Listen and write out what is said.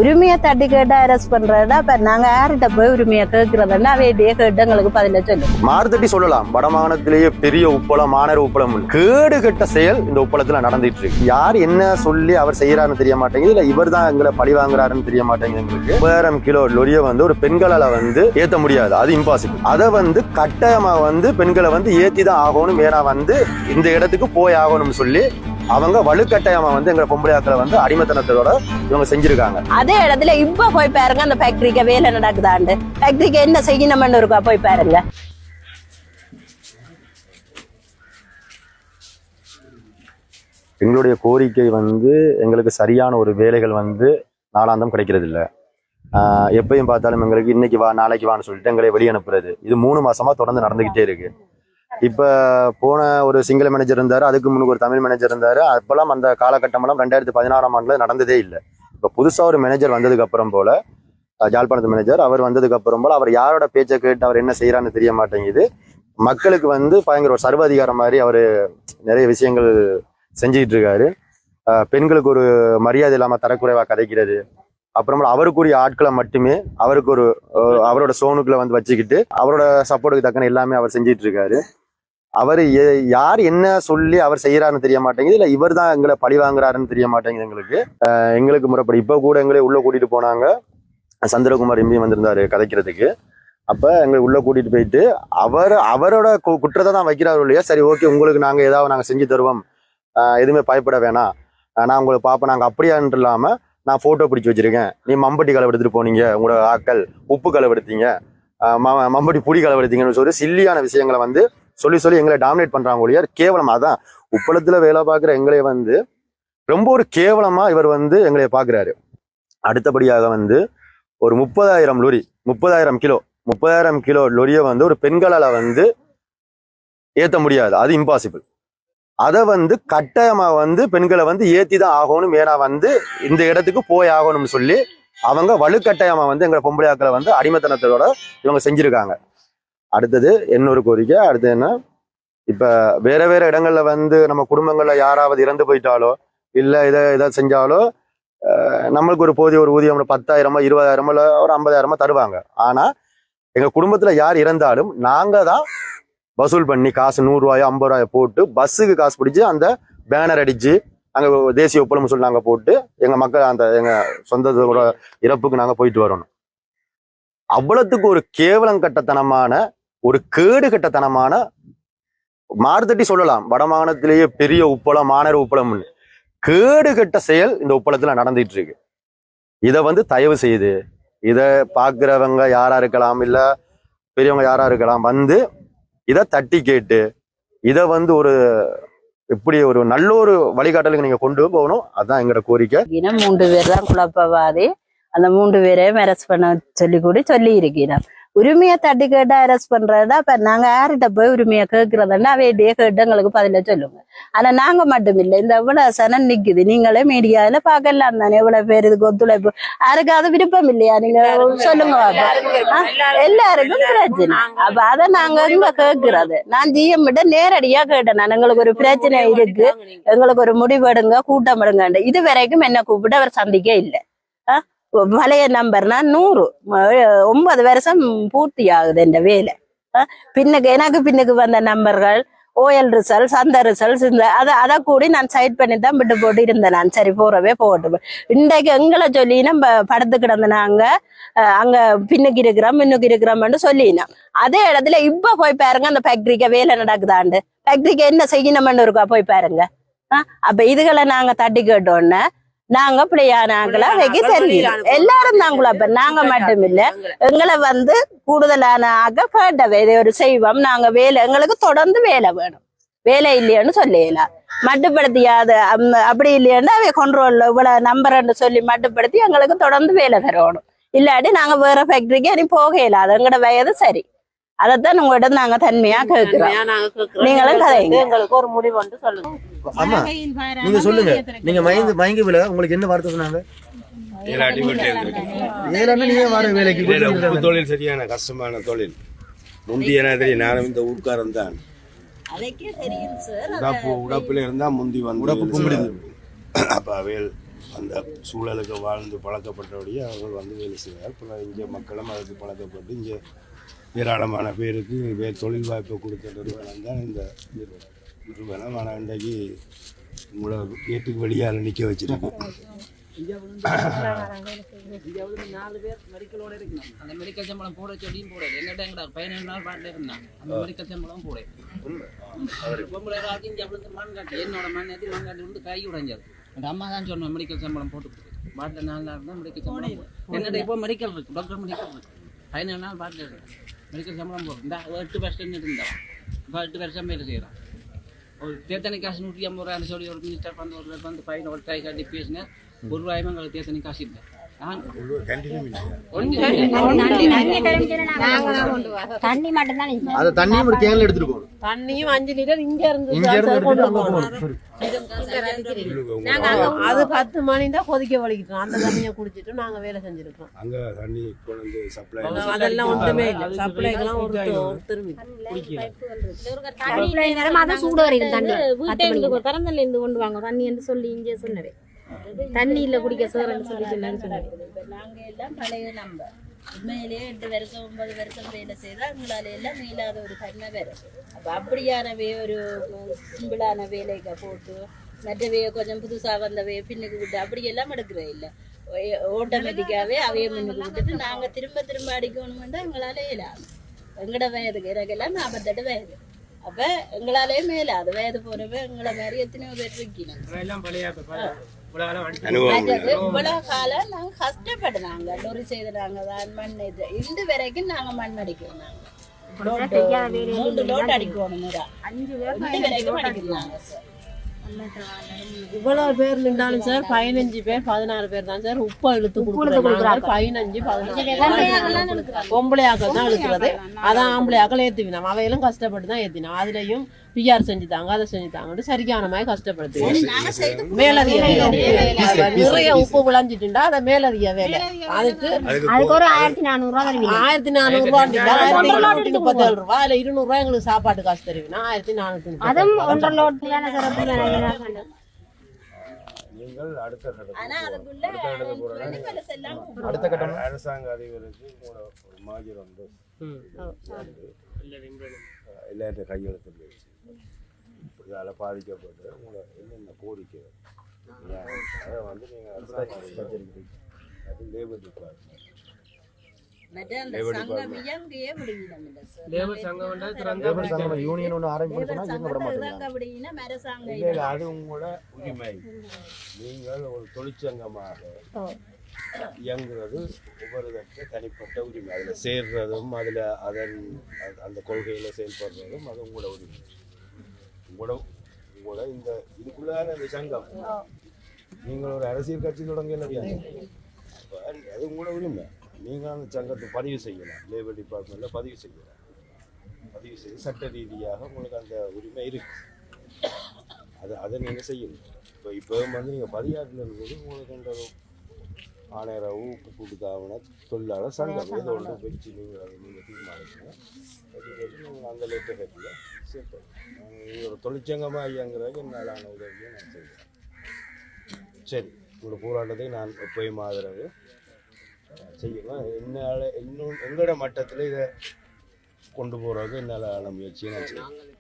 உரிமையை தட்டி கேட்டு அரெஸ்ட் பண்றதா இப்ப நாங்க யார்கிட்ட போய் உரிமையை கேட்கறதுன்னா வேண்டிய கேட்டு எங்களுக்கு பதில சொல்லும். மாறுதட்டி சொல்லலாம், வடமாகாணத்திலேயே பெரிய உப்பளம் மாநகர உப்பளம் கேடு கெட்ட செயல் இந்த உப்பளத்துல நடந்துட்டு இருக்கு. யார் என்ன சொல்லி அவர் செய்யறாருன்னு தெரிய மாட்டேங்குது, இல்ல இவர் தான் எங்களை பழி வாங்குறாருன்னு தெரிய மாட்டேங்குது. எங்களுக்கு 1000 கிலோ லொரிய ஒரு பெண்களால ஏத்த முடியாது, அது இம்பாசிபிள். அதை கட்டாயமா பெண்களை ஏத்தி தான் ஆகணும், ஏன்னா இந்த இடத்துக்கு போய் ஆகணும்னு சொல்லி அவங்க வலுக்கட்டாயமா எங்க பொம்பளையாக்களை அடிமைத்தனத்தோட இவங்க செஞ்சிருக்காங்க. அதே இடத்துல இப்ப போய் பாருங்க, அந்த ஃபேக்டரிக்கு வேலை நடக்குதாண்டு, ஃபேக்டரிக்கு என்ன செய்யணும்னு இருக்கா போய் பாருங்க. எங்களுடைய கோரிக்கை எங்களுக்கு சரியான ஒரு வேலைகள் நாளாந்தம் கிடைக்கிறது இல்லை. எப்பயும் பார்த்தாலும் எங்களுக்கு இன்னைக்கு வா நாளைக்கு வான்னு சொல்லிட்டு எங்களை வெளியே அனுப்புறது, இது 3 மாசமா தொடர்ந்து நடந்துகிட்டே இருக்கு. இப்ப போன ஒரு சிங்கள மேனேஜர் இருந்தாரு, அதுக்கு முன்னுக்கு ஒரு தமிழ் மேனேஜர் இருந்தாரு. அப்பெல்லாம் அந்த காலகட்டமெல்லாம் 2016ஆம் ஆண்டுல நடந்ததே இல்லை. இப்ப புதுசா ஒரு மேனேஜர் வந்ததுக்கு அப்புறம் போல, ஜாழ்ப்பாணத்து மேனேஜர் அவர் வந்ததுக்கு அப்புறம் போல அவர் யாரோட பேச்சை கேட்டு அவர் என்ன செய்யறான்னு தெரிய மாட்டேங்குது. மக்களுக்கு பயங்கர ஒரு சர்வாதிகாரம் மாதிரி அவரு நிறைய விஷயங்கள் செஞ்சுக்கிட்டு இருக்காரு. பெண்களுக்கு ஒரு மரியாதை இல்லாம தரக்குறைவா கதைக்கிறது, அப்புறமா அவருக்குரிய ஆட்களை மட்டுமே அவருக்கு ஒரு அவரோட சோனுக்குள்ள வச்சுக்கிட்டு அவரோட சப்போர்ட்டுக்கு தக்கன எல்லாமே அவர் செஞ்சிட்டு இருக்காரு. அவர் யார் என்ன சொல்லி அவர் செய்யறாருன்னு தெரிய மாட்டேங்குது, இல்ல இவர் தான் எங்களை பழி வாங்குறாருன்னு தெரிய மாட்டேங்குது. எங்களுக்கு முறைப்படி இப்ப கூட எங்களை உள்ள கூட்டிட்டு போனாங்க. சந்திரகுமார் எம்பி வந்திருந்தாரு கதைக்கிறதுக்கு. அப்ப எங்களை உள்ள கூட்டிட்டு போயிட்டு அவரோட குற்றத்தை தான் வைக்கிறாரு இல்லையா, சரி ஓகே உங்களுக்கு நாங்க ஏதாவது நாங்க செஞ்சு தருவோம், எதுவுமே பயப்பட வேணாம், நான் உங்களை பார்ப்பேன், நாங்க அப்படியான்ட்டு இல்லாம நான் போட்டோ பிடிச்சி வச்சிருக்கேன், நீ மம்பட்டி களவு எடுத்துட்டு போனீங்க, உங்களோட ஆக்கள் உப்பு களவு எடுத்தீங்க, மம்பட்டி புடி களவு எடுத்தீங்கன்னு சொல்லி சில்லியான விஷயங்களை சொல்லி எங்களை டாமினேட் பண்றாங்க ஒழியா கேவலம். அதான் உப்பளத்துல வேலை பார்க்குற எங்களை ரொம்ப ஒரு கேவலமா இவர் எங்களை பாக்குறாரு. அடுத்தபடியாக ஒரு 30,000 லொரி 30,000 கிலோ லொரிய ஒரு பெண்களால ஏத்த முடியாது, அது இம்பாசிபிள். அதை கட்டாயமா பெண்களை ஏத்தி தான் ஆகணும், ஏன்னா இந்த இடத்துக்கு போய் ஆகணும்னு சொல்லி அவங்க வலுக்கட்டாயமா எங்க பொம்பளையாக்களை அடிமைத்தனத்தோட இவங்க செஞ்சிருக்காங்க. அடுத்தது இன்னொரு கோரிக்கை. அடுத்து என்ன, இப்ப வேற வேற இடங்கள்ல நம்ம குடும்பங்கள்ல யாராவது இறந்து போயிட்டாலோ இல்ல இதை செஞ்சாலோ நம்மளுக்கு ஒரு போதிய ஒரு ஊதியம் 10,000 20,000 இல்ல ஒரு 50,000 தருவாங்க. ஆனா எங்க குடும்பத்துல யார் இறந்தாலும் நாங்க தான் வசூல் பண்ணி காசு 100 ரூபாயோ 50 ரூபாயோ போட்டு பஸ்ஸுக்கு காசு பிடிச்சு அந்த பேனர் அடிச்சு அங்க தேசிய ஒப்பளம் சொல்லி நாங்க போட்டு எங்க மக்கள் அந்த எங்க சொந்தத்தோட இறப்புக்கு நாங்க போயிட்டு வரணும். அவ்வளவுக்கு ஒரு கேவலம் கட்டத்தனமான ஒரு கேடு கட்டத்தனமான, மாறுதட்டி சொல்லலாம், வடமாகாணத்திலேயே பெரிய உப்பளம் மாநகர உப்பளம் கேடு கட்ட செயல் இந்த உப்பளத்துல நடந்துட்டு இருக்கு. இதை தயவு செய்து இதை பாக்குறவங்க யாரா இருக்கலாம், இல்ல பெரியவங்க யாரா இருக்கலாம், இதை தட்டி கேட்டு இதை ஒரு எப்படி ஒரு நல்ல ஒரு வழிகாட்டலுக்கு நீங்க கொண்டு போகணும். அதுதான் எங்களோட கோரிக்கை. 3 பேர் தான் குழப்பவாதி, அந்த 3 பேரையும் அரெஸ்ட் பண்ண சொல்லி இருக்கிறோம். உரிமையை தட்டி கேட்டு அரெஸ்ட் பண்றதா இப்ப நாங்க யார்கிட்ட போய் உரிமையை கேட்கறதுன்னா வேண்டிய கேட்டு எங்களுக்கு பதில சொல்லுங்க. ஆனா நாங்க மட்டும் இல்லை, இந்த எவ்வளவு சனம் நிக்குது, நீங்களே மீடியாவில பாக்கலாம் தானே, எவ்வளவு பேர் இதுக்கு ஒத்துழைப்பு, யாருக்காவது விருப்பம் இல்லையா நீங்க சொல்லுங்க. எல்லாருக்கும் பிரச்சனை. அப்ப அதை நாங்க இங்க கேட்கறது, நான் ஜிஎம் கிட்ட நேரடியா கேட்டேன், நான் எங்களுக்கு ஒரு பிரச்சனை இருக்கு, எங்களுக்கு ஒரு முடிவெடுங்க, கூட்டம் எடுங்க. இது வரைக்கும் என்ன கூப்பிட்டு அவர் சந்திக்க இல்லை. பழைய நம்பர்னா 9 வருஷம் பூர்த்தி ஆகுது இந்த வேலை. எனக்கு பின்னுக்கு வந்த நம்பர்கள் ஓஎல் ரிசல்ட்ஸ் அந்த ரிசல்ட்ஸ் இந்த அதை கூடி நான் சைட் பண்ணி தான் விட்டு போட்டு இருந்தேன். நான் சரி போறவே போட்டு இன்றைக்கு எங்களை சொல்லி நம்ம படுத்து கிடந்தனாங்க, அங்க பின்னுக்கு இருக்கிறோம்னு சொல்லினோம். அதே இடத்துல இப்ப போய் பாருங்க, அந்த ஃபேக்டரிக்கு வேலை நடக்குதாண்டு, ஃபேக்டரிக்கு என்ன செய்யணும்னு இருக்கா போய் பாருங்க. அப்ப இதுகளை நாங்க தட்டி கேட்டோன்னு நாங்க பிள்ளையானாங்களா வைக்க தெரியும், எல்லாரும் தாங்களா. அப்ப நாங்க மட்டும் இல்ல, எங்களை கூடுதலான ஆக கேட்டவை இதை ஒரு செய்வோம், நாங்க வேலை எங்களுக்கு தொடர்ந்து வேலை வேணும், வேலை இல்லையான்னு சொல்லலாம். மட்டுப்படுத்தியாது அப்படி இல்லையான்னு அவை கொண்ட்ரோல்ல இவ்வளவு நம்பர்ன்னு சொல்லி மட்டுப்படுத்தி எங்களுக்கு தொடர்ந்து வேலை தரணும். இல்லாட்டி நாங்க வேற ஃபேக்டரிக்கு இனி போகல, அது எங்களோட வயது சரி. அதைத்தான் உங்கள்கிட்ட நாங்க தன்மையா கேட்கிறோம். நீங்களும் கதைங்க, எங்களுக்கு ஒரு முடிவு வந்து சொல்லுங்க. ஆமா நீங்க சொல்லுங்க, நீங்க மயங்கி வில உங்களுக்கு என்ன வார்த்தை சொன்னாங்க? தொழில் சரியான கஷ்டமான தொழில். முந்திய தெரியும், நானும் இந்த ஊர்க்காரன் தான். உடப்புல இருந்தா முந்தி வந்து அப்ப அவையல் அந்த சூழலுக்கு வாழ்ந்து பழக்கப்பட்டபடியே அவர்கள் வந்து வேலை செய்வார். அப்புறம் இங்கே மக்களும் அதுக்கு பழக்கப்பட்டு இங்கே ஏராளமான பேருக்கு தொழில் வாய்ப்பை கொடுத்த நிறுவனம் தான் இந்த நிறுவனம். ஆனால் இன்றைக்கு உங்களை வீட்டுக்கு வெளியால் நிற்க வச்சுருக்கோம். 4 பேர் மெடிக்கலோட இருக்கணும். அந்த மெடிக்கல் சம்பளம் போட சொல்லியும் போட எங்கிட்ட 15 நாள் பாட்டில் இருந்தான். அந்த மெடிக்கல் சம்பளம் போட பொம்பளை மண் காட்டி என்னோட மண்ணி மண் காட்டி வந்து கை உடைஞ்சாது. அந்த அம்மா தான் சொன்னோம் மெடிக்கல் சம்பளம் போட்டு கொடுத்து பாட்டில் 4 நாள் தான் மெடிக்கல் சம்பளம். என்னோட இப்போ மெடிக்கல் இருக்கு, டாக்டர் மெடிக்கல் இருக்கு. 15 நாள் பாட்டில் இருக்கு மெடிக்கல் சம்பளம் போடும். இந்த 8 வருஷம் இருந்தான். இப்போ 8 வருஷம் வேலை செய்கிறான். ஒரு தேத்தனை காசு 150 ரூபாய் சொல்லி ஒரு மினிஸ்டர் வந்து பையன் ஒரு கை காட்டி பேசினேன். 1 ரூபாயுமே எங்களுக்கு தேத்தனை காசு இல்லை. தண்ணி மட்டும்தான் அதை தண்ணியும் ஒரு கேன்ல எடுத்துட்டு போகணும். தண்ணியும் 5 லிட்டர் இங்க இருந்து அது 10 மணி தான் கொதிக்க வலிக்கிட்டோம். அந்த தண்ணியை குடிச்சிட்டு நாங்க வேலை செஞ்சிருக்கோம். அங்கே தண்ணி கொண்டு சப்ளை அதெல்லாம் ஒன்றுமே இல்லை. சப்ளைக்கெல்லாம் ஒரு திரும்பி சூடு வரைக்கும் தண்ணி திறந்தல இருந்து கொண்டு வாங்க தண்ணி என்று சொல்லி இங்கே சொன்னவே தண்ணி இல்ல குடிக்க சோறன்னு சொல்லி சொன்னாங்க. நாங்க எல்லாம் பழைய நம்பர் உண்மையிலேயே 8 வருஷம் 9 வருஷம் வேலை செய்தா எங்களால எல்லாம் மீளாத ஒரு தன்மை வரும். அப்ப அப்படியானவே ஒரு சிம்பிளான வேலைக்கு போட்டு மற்றவைய கொஞ்சம் புதுசா வந்தவைய பின்னுக்கு விட்டு அப்படி எல்லாம் எடுக்கிறே இல்லை. ஆட்டோமேட்டிக்காவே அவைய முன்னுக்கு விட்டுட்டு நாங்க திரும்ப திரும்ப அடிக்கணும்னா எங்களால இயலாது. எங்கட வயதுக்கு எனக்கெல்லாம் 48 வயது. அப்ப எங்களாலே மேலாது வயது போறவ எங்களை மாதிரி எத்தனையோ பேர் இருக்கணும். இவ்வளவு காலம் நாங்க கஷ்டப்படுறாங்க. லொரி செய்தாங்க தான் மண் இது வரைக்கும் நாங்க மண் அடிக்கிறோம். நாங்க 3 லோட் அடிக்கணும். 5 வரைக்கும் அடிக்கிறாங்க சார். இவ்வளவு பேர் நின்றாலும் சார் 15 பேர் 16 பேர் தான் சார் உப்பு இழுத்து கொடுக்குறாங்க. 15 16 பொம்பளையாக்கள் தான் இழுக்கிறது. அதான் ஆம்பளையாக்கள் ஏத்துவினோம். அவையெல்லாம் கஷ்டப்பட்டு தான் ஏத்தினோம். அதுலயும் பிஆர் செஞ்சுட்டாங்க அதை செஞ்சுட்டாங்க சரியான மாதிரி கஷ்டப்படுத்து. மேலதிக நிறைய உப்பு விளைஞ்சிட்டுண்டா அதை மேலதிக வேலை அதுக்கு ஒரு 1400 ரூபாய் 1400 ரூபாய் 37 ரூபாய் இல்ல 200 ரூபாய் எங்களுக்கு சாப்பாட்டு காசு தருவீங்கன்னா 1400. அதுவும் 1.5 லோட் நீங்கள் அடுத்த அரசாங்க அதிபருக்கு ஒரு மாஜர் வந்து எல்லாத்தையும் கையெழுத்து இதால் பாதிக்கப்பட்டு உங்களை என்னென்ன கோரிக்கை அதை வந்து நீங்கள் அது லேபர் டிபார்ட்மெண்ட் அது உங்களோட உரிமை. நீங்கள் ஒரு தொழிற்சங்கமாக இயங்குறது ஒவ்வொருத்தருக்கு தனிப்பட்ட உரிமை. அதில் சேர்றதும் அதில் அந்த கொள்கையில் செயல்படுறதும் அது உங்களோட உரிமை. உங்களோட இந்த இதுக்குள்ளான இந்த சங்கம் நீங்கள் ஒரு அரசியல் கட்சி தொடங்கல அது உங்களோட உரிமை. நீங்கள் அந்த சங்கத்தை பதிவு செய்யலாம். லேபர் டிபார்ட்மெண்ட்டில் பதிவு செய்யலாம். பதிவு செய்து சட்ட ரீதியாக உங்களுக்கு அந்த உரிமை இருக்கு. அதை நீங்கள் செய்யணும். இப்போ வந்து நீங்கள் பதியாட்டில் இருக்கும்போது உங்களுக்கு அந்த ஆணையரவு உப்பு கூட்டுத்தாவன தொழிலாளர் சங்கம் ஏதோ ஒன்று வச்சு நீங்கள் தீர்மானிக்கணும். நீங்கள் அந்த லேட்டர் கட்டில் சேர்ப்போம். ஒரு தொழிற்சங்கமாக இயங்குறதுக்கு என்னாலான உதவியை நான் செய்வேன். சரி, உங்களோட போராட்டத்தை நான் எப்பயும் ஆதரவு செய்யலாம். என்னால் இன்னும் எங்களோட மட்டத்தில் இதை கொண்டு போகிறதுக்கு என்னால் முயற்சியை நான் செய்வேன்.